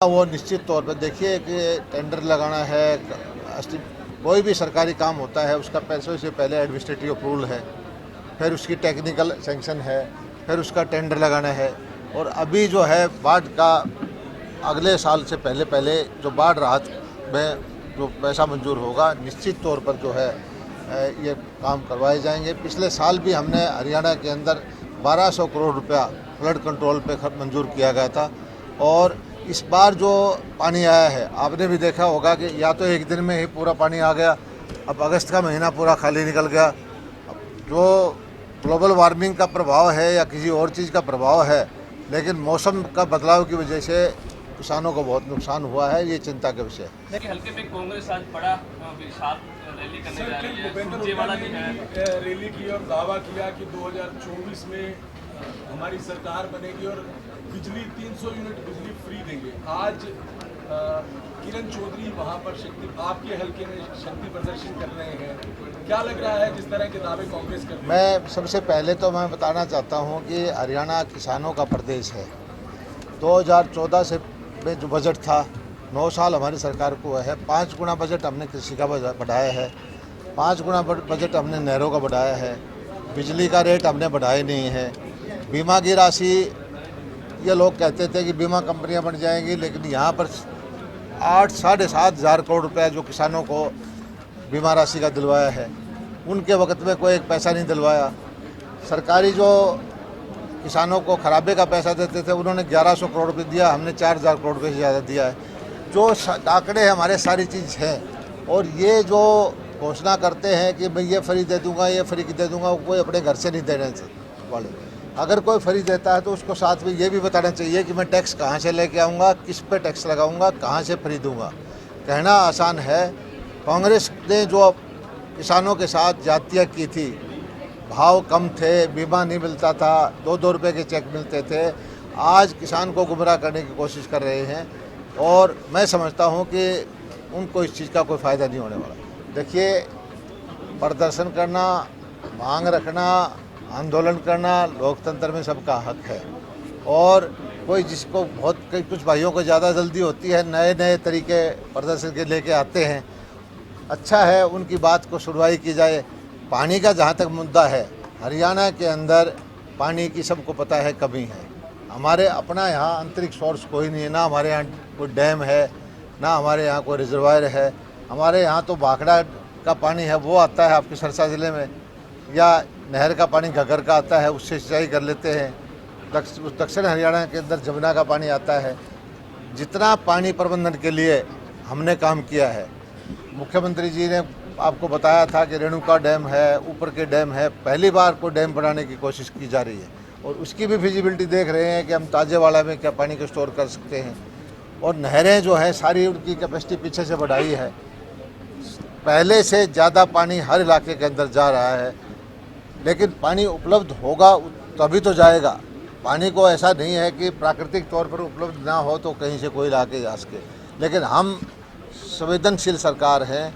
वो निश्चित तौर पर देखिए कि टेंडर लगाना है, कोई भी सरकारी काम होता है उसका पैसों से पहले एडमिनिस्ट्रेटिव अप्रूवल है, फिर उसकी टेक्निकल सैंक्शन है, फिर उसका टेंडर लगाना है। और अभी जो है बाढ़ का अगले साल से पहले पहले जो बाढ़ राहत में जो पैसा मंजूर होगा निश्चित तौर पर जो है ये काम करवाए जाएंगे। पिछले साल भी हमने हरियाणा के अंदर 1200 करोड़ रुपया फ्लड कंट्रोल पे मंजूर किया गया था। और इस बार जो पानी आया है आपने भी देखा होगा कि या तो एक दिन में ही पूरा पानी आ गया, अब अगस्त का महीना पूरा खाली निकल गया। जो ग्लोबल वार्मिंग का प्रभाव है या किसी और चीज़ का प्रभाव है, लेकिन मौसम का बदलाव की वजह से किसानों को बहुत नुकसान हुआ है, ये चिंता का विषय है। देखिए हल्के में कांग्रेस आज बड़ा विशाल रैली करने जा रही है, सुरजेवाला जी है रैली की और दावा किया कि 2024 में हमारी सरकार बनेगी और बिजली 300 यूनिट बिजली फ्री देंगे। आज किरण चौधरी वहां पर आपके हल्के में शक्ति प्रदर्शन कर रहे हैं, क्या लग रहा है जिस तरह के दावे कांग्रेस कर रही है? मैं सबसे पहले तो मैं बताना चाहता हूं कि हरियाणा किसानों का प्रदेश है। 2014 से में जो बजट था 9 साल हमारी सरकार को है, 5 गुना बजट हमने कृषि का बढ़ाया है, 5 गुना बजट हमने नहरों का बढ़ाया है, बिजली का रेट हमने बढ़ाए नहीं है। बीमा की राशि, ये लोग कहते थे कि बीमा कंपनियां बन जाएंगी, लेकिन यहाँ पर 8-7.5 हज़ार करोड़ रुपया जो किसानों को बीमा राशि का दिलवाया है, उनके वक्त में कोई एक पैसा नहीं दिलवाया। सरकारी जो किसानों को खराबे का पैसा देते थे उन्होंने 1100 करोड़ रुपये दिया, हमने 4000 करोड़ रुपये से ज़्यादा दिया है। जो आंकड़े हमारे सारी चीज़ हैं, और ये जो घोषणा करते हैं कि मैं ये फ्री दे दूंगा, ये फ्री दे दूंगा, कोई अपने घर से नहीं देने वाले। अगर कोई फ्री देता है तो उसको साथ में ये भी बताना चाहिए कि मैं टैक्स कहाँ से लेके आऊँगा, किस पे टैक्स लगाऊँगा, कहाँ से फ्री दूँगा। कहना आसान है, कांग्रेस ने जो किसानों के साथ जातियाँ की थी, भाव कम थे, बीमा नहीं मिलता था, 2-2 रुपये के चेक मिलते थे, आज किसान को गुमराह करने की कोशिश कर रहे हैं। और मैं समझता हूं कि उनको इस चीज़ का कोई फ़ायदा नहीं होने वाला। देखिए, प्रदर्शन करना, मांग रखना, आंदोलन करना लोकतंत्र में सबका हक है। और कोई जिसको कुछ भाइयों को ज़्यादा जल्दी होती है, नए नए तरीके प्रदर्शन के लेके आते हैं, अच्छा है, उनकी बात को सुनवाई की जाए। पानी का जहाँ तक मुद्दा है, हरियाणा के अंदर पानी की सबको पता है कमी है। हमारे अपना यहाँ आंतरिक सोर्स कोई नहीं है, ना हमारे यहाँ कोई डैम है, ना हमारे यहाँ कोई रिजर्वायर है। हमारे यहाँ तो भाखड़ा का पानी है, वो आता है आपके सिरसा ज़िले में, या नहर का पानी घग्गर का आता है, उससे सिंचाई कर लेते हैं। दक्षिण हरियाणा के अंदर जमुना का पानी आता है। जितना पानी प्रबंधन के लिए हमने काम किया है, मुख्यमंत्री जी ने आपको बताया था कि रेणुका डैम है, ऊपर के डैम है, पहली बार को डैम बनाने की कोशिश की जा रही है, और उसकी भी फिजिबिलिटी देख रहे हैं कि हम ताजेवाड़ा में क्या पानी को स्टोर कर सकते हैं। और नहरें जो है सारी उनकी कैपेसिटी पीछे से बढ़ाई है, पहले से ज़्यादा पानी हर इलाके के अंदर जा रहा है। लेकिन पानी उपलब्ध होगा तभी तो जाएगा। पानी को ऐसा नहीं है कि प्राकृतिक तौर पर उपलब्ध ना हो तो कहीं से कोई ला के जा सके। लेकिन हम संवेदनशील सरकार हैं,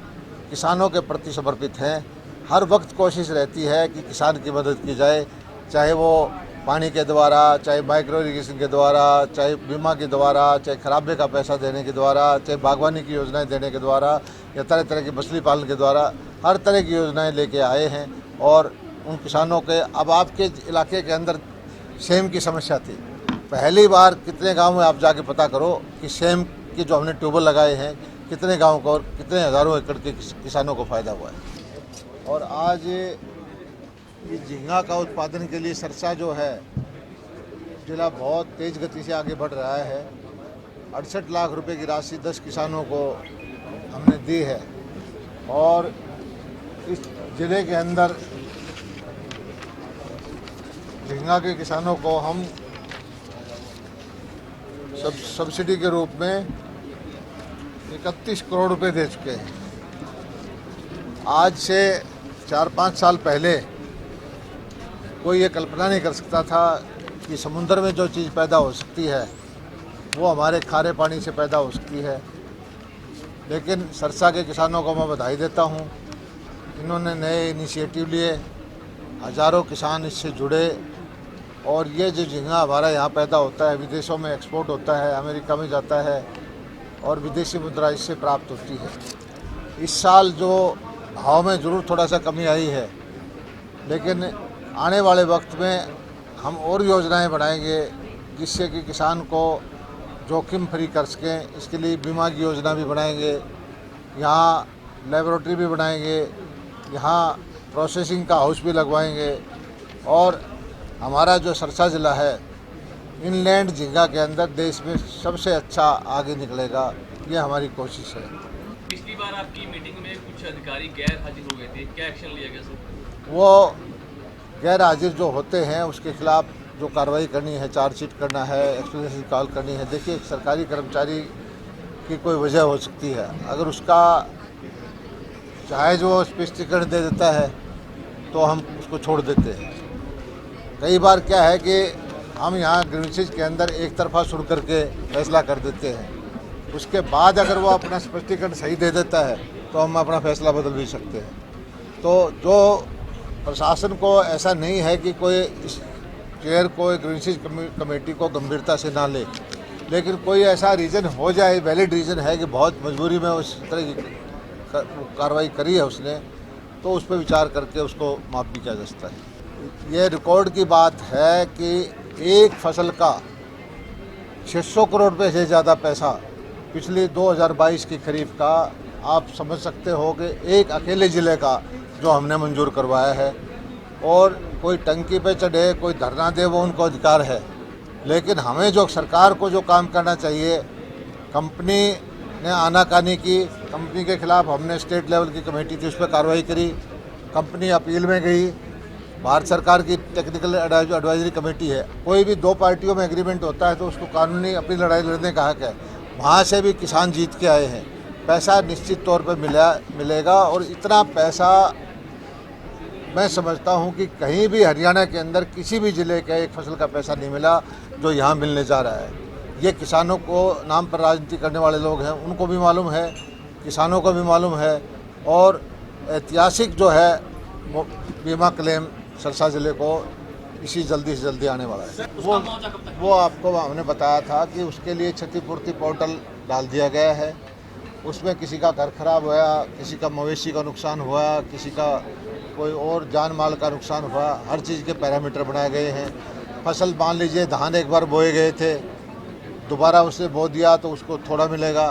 किसानों के प्रति समर्पित हैं। हर वक्त कोशिश रहती है कि किसान की मदद की जाए, चाहे वो पानी के द्वारा, चाहे माइक्रो इरिगेशन के द्वारा, चाहे बीमा के द्वारा, चाहे खराबे का पैसा देने के द्वारा, चाहे बागवानी की योजनाएं देने के द्वारा, या तरह तरह की मछली पालन के द्वारा, हर तरह की योजनाएं लेके आए हैं। और उन किसानों के, अब आपके इलाके के अंदर सेम की समस्या थी, पहली बार कितने गाँव में आप जाके पता करो कि सेम के जो हमने ट्यूबवेल लगाए हैं कितने गाँव को और कितने हज़ारों एकड़ के किसानों को फ़ायदा हुआ है। और आज ये झींगा का उत्पादन के लिए सरसा जो है जिला बहुत तेज़ गति से आगे बढ़ रहा है। 68 लाख रुपए की राशि 10 किसानों को हमने दी है, और इस ज़िले के अंदर झींगा के किसानों को हम सब्सिडी के रूप में 31 करोड़ रुपए दे चुके हैं। आज से 4-5 साल पहले कोई ये कल्पना नहीं कर सकता था कि समुद्र में जो चीज़ पैदा हो सकती है वो हमारे खारे पानी से पैदा हो सकती है। लेकिन सरसा के किसानों को मैं बधाई देता हूँ, इन्होंने नए इनिशिएटिव लिए, हज़ारों किसान इससे जुड़े, और ये जो झींगा हमारा यहाँ पैदा होता है, विदेशों में एक्सपोर्ट होता है, अमेरिका में जाता है और विदेशी मुद्रा इससे प्राप्त होती है। इस साल जो भाव में ज़रूर थोड़ा सा कमी आई है, लेकिन आने वाले वक्त में हम और योजनाएं बनाएंगे जिससे कि किसान को जोखिम फ्री कर सकें। इसके लिए बीमा की योजना भी बनाएंगे, यहाँ लेबोरेटरी भी बनाएंगे, यहाँ प्रोसेसिंग का हाउस भी लगवाएंगे और हमारा जो सरसा ज़िला है इनलैंड झींगा के अंदर देश में सबसे अच्छा आगे निकलेगा, ये हमारी कोशिश है। पिछली बार आपकी मीटिंग में कुछ अधिकारी गैर हाजिर हो गए थे, क्या एक्शन लिया गया सर? वो गैर हाजिर जो होते हैं उसके खिलाफ जो कार्रवाई करनी है, चार्जशीट करना है, एक्सप्लेनेशन कॉल करनी है। देखिए, एक सरकारी कर्मचारी की कोई वजह हो सकती है, अगर उसका चाहे जो स्पष्टीकरण दे देता है तो हम उसको छोड़ देते हैं। कई बार क्या है कि हम यहाँ ग्रीवेंसेस के अंदर एक तरफा सुन करके फैसला कर देते हैं, उसके बाद अगर वो अपना स्पष्टीकरण सही दे देता है तो हम अपना फैसला बदल भी सकते हैं। तो जो प्रशासन को ऐसा नहीं है कि कोई इस चेयर को ग्रीवेंसेस कमेटी को गंभीरता से ना ले, लेकिन कोई ऐसा रीज़न हो जाए, वैलिड रीज़न है कि बहुत मजबूरी में उस तरह की कार्रवाई करी है उसने, तो उस पर विचार करके उसको माफ़ भी किया जा सकता है। ये रिकॉर्ड की बात है कि एक फसल का 600 करोड़ रुपये से ज़्यादा पैसा पिछली 2022 की खरीफ का आप समझ सकते हो कि एक अकेले ज़िले का जो हमने मंजूर करवाया है। और कोई टंकी पे चढ़े, कोई धरना दे, वो उनको अधिकार है, लेकिन हमें जो सरकार को जो काम करना चाहिए, कंपनी ने आनाकानी की, कंपनी के खिलाफ हमने स्टेट लेवल की कमेटी थी, उस पर कार्रवाई करी, कंपनी अपील में गई, भारत सरकार की टेक्निकल एडवाइजरी कमेटी है। कोई भी दो पार्टियों में एग्रीमेंट होता है तो उसको कानूनी अपनी लड़ाई लड़ने का हक है। वहाँ से भी किसान जीत के आए हैं, पैसा निश्चित तौर पर मिलेगा और इतना पैसा मैं समझता हूं कि कहीं भी हरियाणा के अंदर किसी भी ज़िले का एक फसल का पैसा नहीं मिला जो यहां मिलने जा रहा है। ये किसानों को नाम पर राजनीति करने वाले लोग हैं, उनको भी मालूम है, किसानों को भी मालूम है। और ऐतिहासिक जो है बीमा क्लेम सरसा ज़िले को इसी जल्दी से जल्दी आने वाला है। वो आपको हमने बताया था कि उसके लिए क्षतिपूर्ति पोर्टल डाल दिया गया है। उसमें किसी का घर खराब हुआ, किसी का मवेशी का नुकसान हुआ, किसी का कोई और जान माल का नुकसान हुआ, हर चीज़ के पैरामीटर बनाए गए हैं। फसल मान लीजिए धान एक बार बोए गए थे, दोबारा उससे बो दिया तो उसको थोड़ा मिलेगा,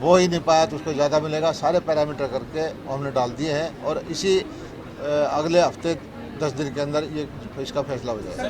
बो ही नहीं पाया तो उसको ज़्यादा मिलेगा। सारे पैरामीटर करके हमने डाल दिए हैं और इसी अगले हफ्ते 10 दिन के अंदर ये इसका फैसला हो जाएगा।